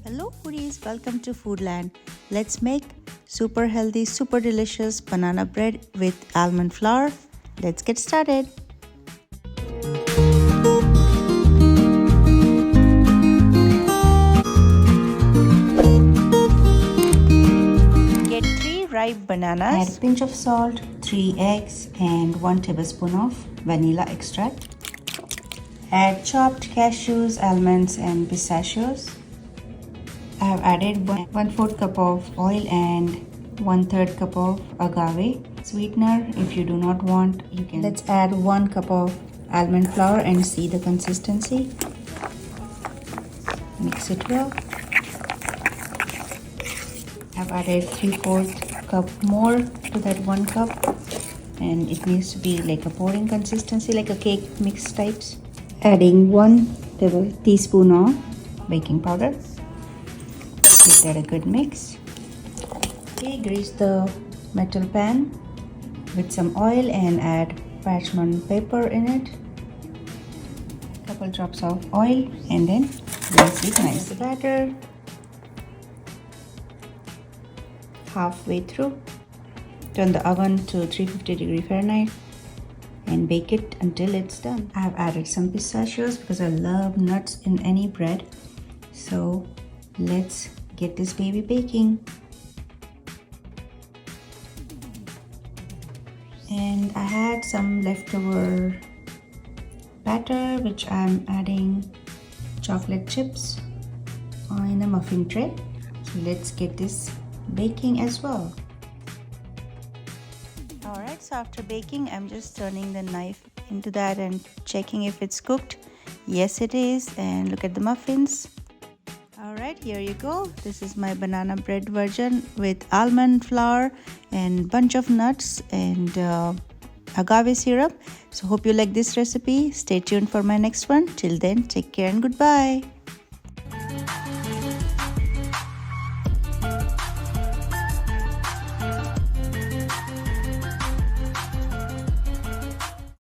Hello foodies, welcome to Foodland. Let's make super healthy, super delicious banana bread with almond flour. Let's get started. Get 3 ripe bananas. Add a pinch of salt, 3 eggs and 1 tablespoon of vanilla extract. Add chopped cashews, almonds and pistachios. I have added 1/4 cup of oil and 1/3 cup of agave sweetener. If you do not want, you can. Let's add 1 cup of almond flour and see the consistency. Mix it well. I've added 3/4 cup more to that 1 cup, and it needs to be like a pouring consistency, like a cake mix types. Adding 1 teaspoon of baking powder. Give that a good mix. Okay, grease the metal pan with some oil and add parchment paper in it. Couple drops of oil and then mix it nice. The batter halfway through. Turn the oven to 350 Fahrenheit and bake it until it's done. I have added some pistachios because I love nuts in any bread. So let's get this baby baking. And I had some leftover batter which I'm adding chocolate chips in a muffin tray. So let's get this baking as well. Alright, so after baking, I'm just turning the knife into that and checking if it's cooked. Yes, it is. And look at the muffins. Alright, here you go. This is my banana bread version with almond flour and bunch of nuts and agave syrup. So hope you like this recipe. Stay tuned for my next one. Till then, take care and goodbye.